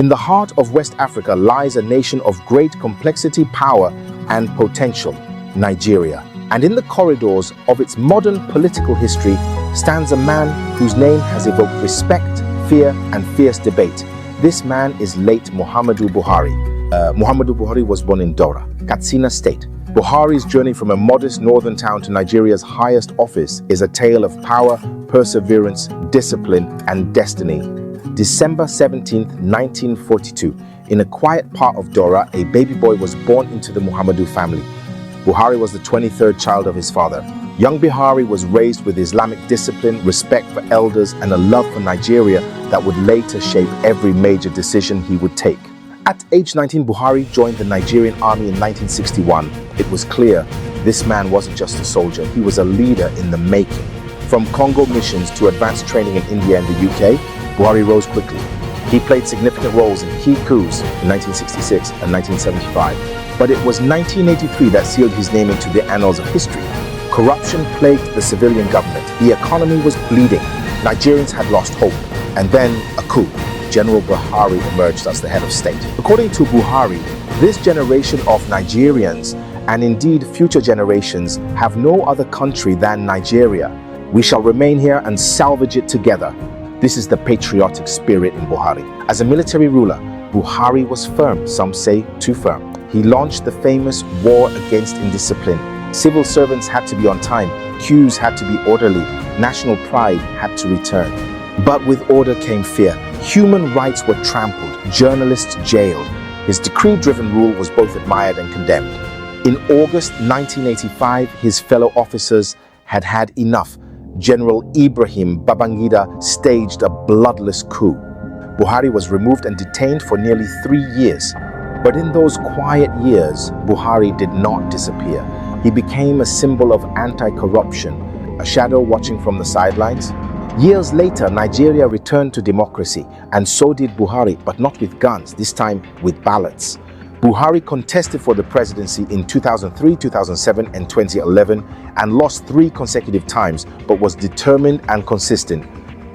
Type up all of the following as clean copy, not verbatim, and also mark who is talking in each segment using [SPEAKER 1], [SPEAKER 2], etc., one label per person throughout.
[SPEAKER 1] In the heart of West Africa lies a nation of great complexity, power, and potential, Nigeria. And in the corridors of its modern political history stands a man whose name has evoked respect, fear, and fierce debate. This man is late Muhammadu Buhari. Muhammadu Buhari was born in Daura, Katsina State. Buhari's journey from a modest northern town to Nigeria's highest office is a tale of power, perseverance, discipline, and destiny. December 17, 1942, in a quiet part of Daura, a baby boy was born into the Muhammadu family. Buhari was the 23rd child of his father. Young Buhari was raised with Islamic discipline, respect for elders, and a love for Nigeria that would later shape every major decision he would take. At age 19, Buhari joined the Nigerian army in 1961. It was clear this man wasn't just a soldier, he was a leader in the making. From Congo missions to advanced training in India and the UK, Buhari rose quickly. He played significant roles in key coups in 1966 and 1975. But it was 1983 that sealed his name into the annals of history. Corruption plagued the civilian government. The economy was bleeding. Nigerians had lost hope. And then a coup. General Buhari emerged as the head of state. According to Buhari, this generation of Nigerians, and indeed future generations, have no other country than Nigeria. We shall remain here and salvage it together. This is the patriotic spirit in Buhari. As a military ruler, Buhari was firm, some say too firm. He launched the famous war against indiscipline. Civil servants had to be on time, queues had to be orderly, national pride had to return. But with order came fear. Human rights were trampled, journalists jailed. His decree-driven rule was both admired and condemned. In August 1985, his fellow officers had had enough. General Ibrahim Babangida staged a bloodless coup. Buhari was removed and detained for nearly 3 years. But in those quiet years, Buhari did not disappear. He became a symbol of anti-corruption, a shadow watching from the sidelines. Years later, Nigeria returned to democracy, and so did Buhari, but not with guns, this time with ballots. Buhari contested for the presidency in 2003, 2007, and 2011, and lost 3 consecutive times, but was determined and consistent.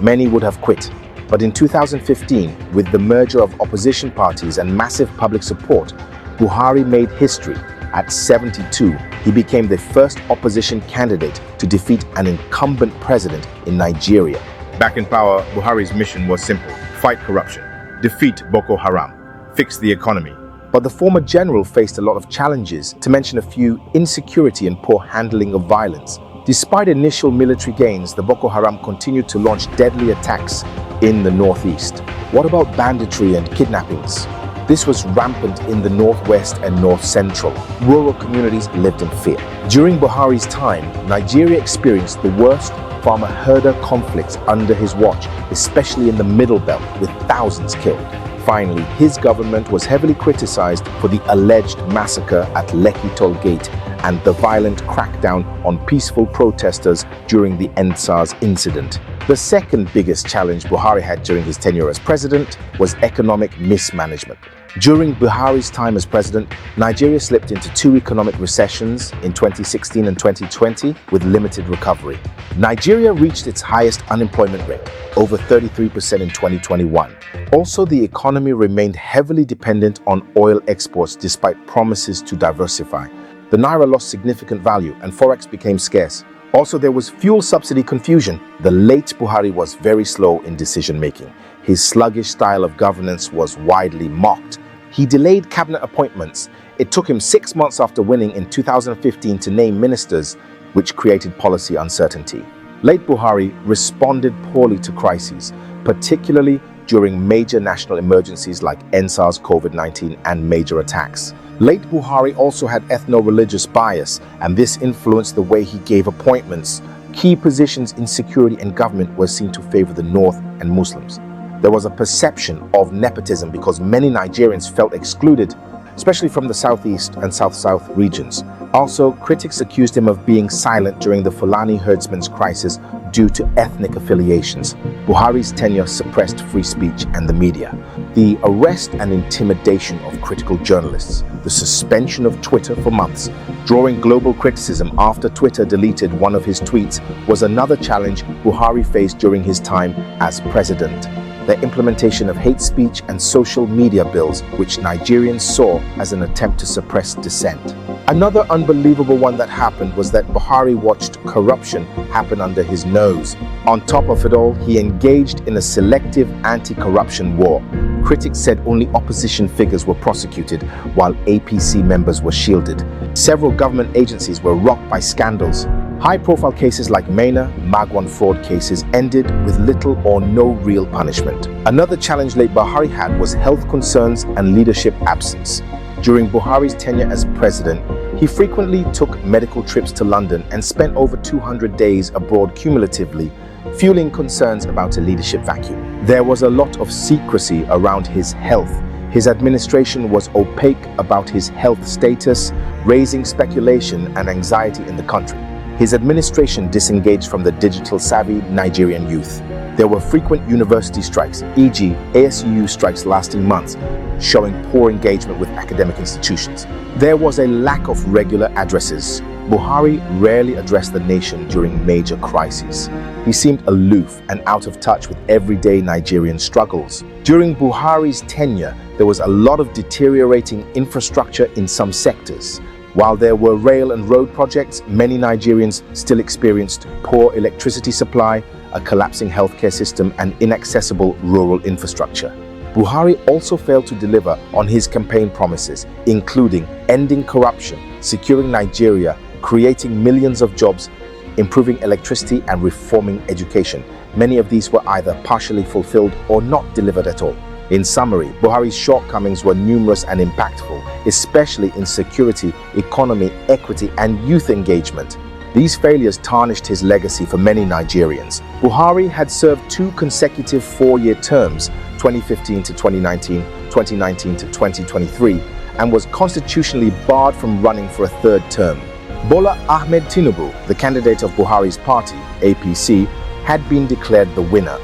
[SPEAKER 1] Many would have quit. But in 2015, with the merger of opposition parties and massive public support, Buhari made history. At 72, he became the first opposition candidate to defeat an incumbent president in Nigeria. Back in power, Buhari's mission was simple: fight corruption, defeat Boko Haram, fix the economy. But the former general faced a lot of challenges, to mention a few: insecurity and poor handling of violence. Despite initial military gains, the Boko Haram continued to launch deadly attacks in the northeast. What about banditry and kidnappings? This was rampant in the northwest and north central. Rural communities lived in fear. During Buhari's time, Nigeria experienced the worst farmer-herder conflicts under his watch, especially in the Middle Belt, with thousands killed. Finally, his government was heavily criticized for the alleged massacre at Lekki Toll Gate and the violent crackdown on peaceful protesters during the EndSARS incident. The second biggest challenge Buhari had during his tenure as president was economic mismanagement. During Buhari's time as president, Nigeria slipped into 2 economic recessions in 2016 and 2020 with limited recovery. Nigeria reached its highest unemployment rate, over 33% in 2021. Also, the economy remained heavily dependent on oil exports despite promises to diversify. The naira lost significant value and forex became scarce. Also, there was fuel subsidy confusion. The late Buhari was very slow in decision-making. His sluggish style of governance was widely mocked. He delayed cabinet appointments. It took him 6 months after winning in 2015 to name ministers, which created policy uncertainty. Late Buhari responded poorly to crises, particularly during major national emergencies like EndSARS, COVID-19, and major attacks. Late Buhari also had ethno-religious bias, and this influenced the way he gave appointments. Key positions in security and government were seen to favor the North and Muslims. There was a perception of nepotism because many Nigerians felt excluded, especially from the Southeast and South-South regions. Also, critics accused him of being silent during the Fulani herdsmen's crisis due to ethnic affiliations. Buhari's tenure suppressed free speech and the media. The arrest and intimidation of critical journalists, the suspension of Twitter for months, drawing global criticism after Twitter deleted one of his tweets, was another challenge Buhari faced during his time as president. the implementation of hate speech and social media bills, which Nigerians saw as an attempt to suppress dissent. Another unbelievable one that happened was that Buhari watched corruption happen under his nose. On top of it all, he engaged in a selective anti-corruption war. Critics said only opposition figures were prosecuted, while APC members were shielded. Several government agencies were rocked by scandals. High-profile cases like Maina, Magwan fraud cases ended with little or no real punishment. Another challenge late Buhari had was health concerns and leadership absence. During Buhari's tenure as president, he frequently took medical trips to London and spent over 200 days abroad cumulatively, fueling concerns about a leadership vacuum. There was a lot of secrecy around his health. His administration was opaque about his health status, raising speculation and anxiety in the country. His administration disengaged from the digital-savvy Nigerian youth. There were frequent university strikes, e.g. ASUU strikes lasting months, showing poor engagement with academic institutions. There was a lack of regular addresses. Buhari rarely addressed the nation during major crises. He seemed aloof and out of touch with everyday Nigerian struggles. During Buhari's tenure, there was a lot of deteriorating infrastructure in some sectors. While there were rail and road projects, many Nigerians still experienced poor electricity supply, a collapsing healthcare system, and inaccessible rural infrastructure. Buhari also failed to deliver on his campaign promises, including ending corruption, securing Nigeria, creating millions of jobs, improving electricity, and reforming education. Many of these were either partially fulfilled or not delivered at all. In summary, Buhari's shortcomings were numerous and impactful, especially in security, economy, equity, and youth engagement. These failures tarnished his legacy for many Nigerians. Buhari had served 2 consecutive 4-year terms, 2015 to 2019, 2019 to 2023, and was constitutionally barred from running for a 3rd term. Bola Ahmed Tinubu, the candidate of Buhari's party, APC, had been declared the winner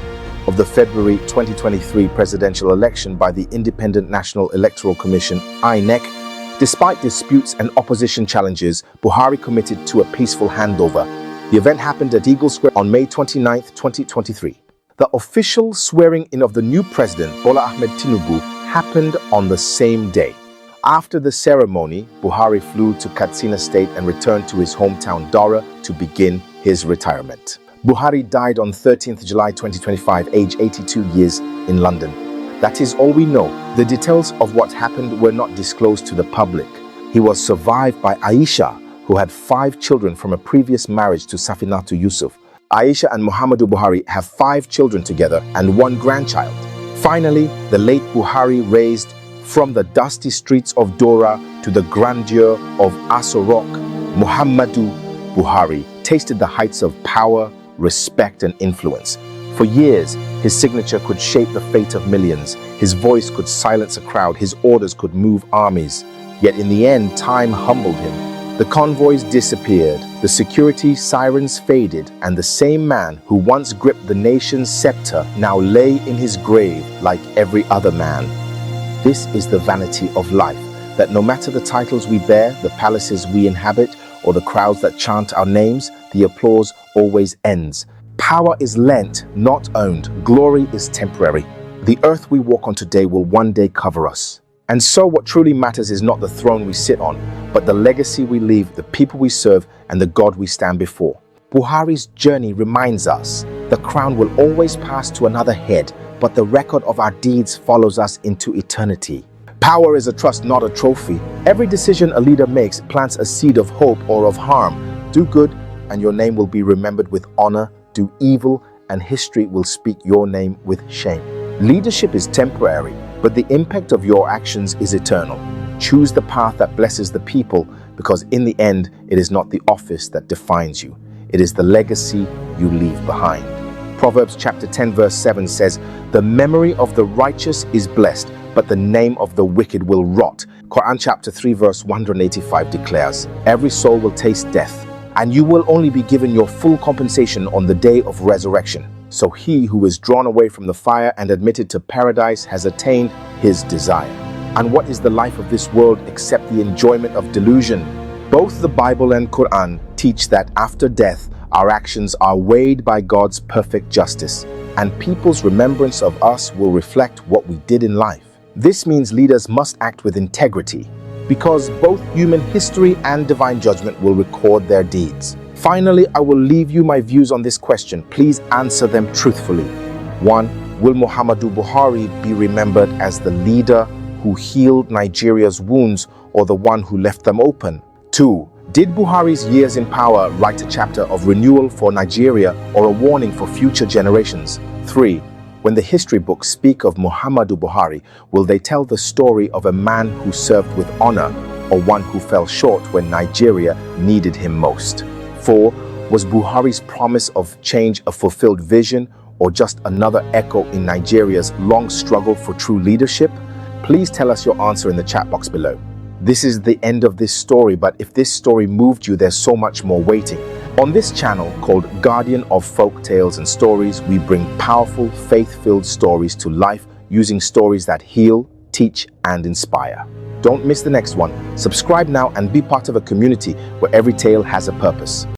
[SPEAKER 1] of the February 2023 presidential election by the Independent National Electoral Commission, INEC. Despite disputes and opposition challenges, Buhari committed to a peaceful handover. The event happened at Eagle Square on May 29, 2023. The official swearing-in of the new president, Bola Ahmed Tinubu, happened on the same day. After the ceremony, Buhari flew to Katsina State and returned to his hometown Dora to begin his retirement. Buhari died on 13th July 2025, aged 82 years, in London. That is all we know. The details of what happened were not disclosed to the public. He was survived by Aisha, who had 5 children from a previous marriage to Safinatu Yusuf. Aisha and Muhammadu Buhari have 5 children together and 1 grandchild. Finally, the late Buhari raised from the dusty streets of Dora to the grandeur of Aso Rock. Muhammadu Buhari tasted the heights of power, respect, and influence. For years, his signature could shape the fate of millions. His voice could silence a crowd. His orders could move armies. Yet in the end, time humbled him. The convoys disappeared, the security sirens faded, and the same man who once gripped the nation's scepter now lay in his grave like every other man. This is the vanity of life, that no matter the titles we bear, the palaces we inhabit, or the crowds that chant our names, the applause always ends. Power is lent, not owned. Glory is temporary. The earth we walk on today will one day cover us. And so what truly matters is not the throne we sit on, but the legacy we leave, the people we serve, and the God we stand before. Buhari's journey reminds us the crown will always pass to another head, but the record of our deeds follows us into eternity. Power is a trust, not a trophy. Every decision a leader makes plants a seed of hope or of harm. Do good, and your name will be remembered with honor. Do evil, and history will speak your name with shame. Leadership is temporary, but the impact of your actions is eternal. Choose the path that blesses the people, because in the end, it is not the office that defines you. It is the legacy you leave behind. Proverbs chapter 10 verse 7 says, "The memory of the righteous is blessed, but the name of the wicked will rot." Quran chapter 3 verse 185 declares, "Every soul will taste death, and you will only be given your full compensation on the day of resurrection. So he who is drawn away from the fire and admitted to paradise has attained his desire." And what is the life of this world except the enjoyment of delusion? Both the Bible and Quran teach that after death, our actions are weighed by God's perfect justice. and people's remembrance of us will reflect what we did in life. This means leaders must act with integrity, because both human history and divine judgment will record their deeds. Finally, I will leave you my views on this question. Please answer them truthfully. 1. Will Muhammadu Buhari be remembered as the leader who healed Nigeria's wounds or the one who left them open? 2. Did Buhari's years in power write a chapter of renewal for Nigeria or a warning for future generations? 3. When the history books speak of Muhammadu Buhari, will they tell the story of a man who served with honor or one who fell short when Nigeria needed him most? 4. Was Buhari's promise of change a fulfilled vision or just another echo in Nigeria's long struggle for true leadership? Please tell us your answer in the chat box below. This is the end of this story, but if this story moved you, there's so much more waiting. On this channel called Guardian of Folk Tales and Stories, we bring powerful, faith-filled stories to life using stories that heal, teach, and inspire. Don't miss the next one. Subscribe now and be part of a community where every tale has a purpose.